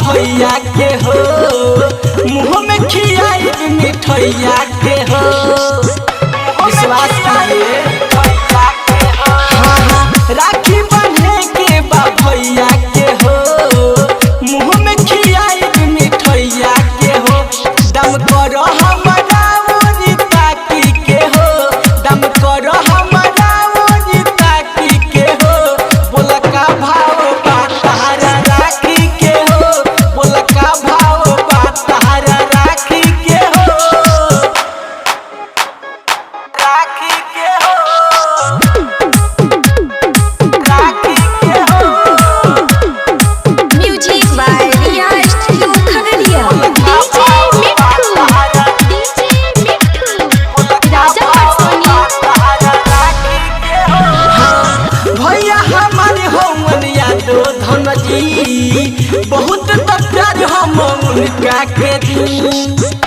भैया के हो मुँह में खियाई मिठैया के हो विश्वास कीजिए राखी बंधे के बा भैया के हो मुँह में खियाई मिठैया के हो दम करो हमारा ओरी ताकी के हो दम करो हमारा ओरी ताकी के हो बोला का भाव बा तहारा राखी के हो बोला का भाव बा तहारा राखी के हो राखी के हो राखी के हो music by Riya studio Khagaria. Raja Parsoni. भैया हमारे होवन यादो धन जी बहुत प्यार हम उनका के दी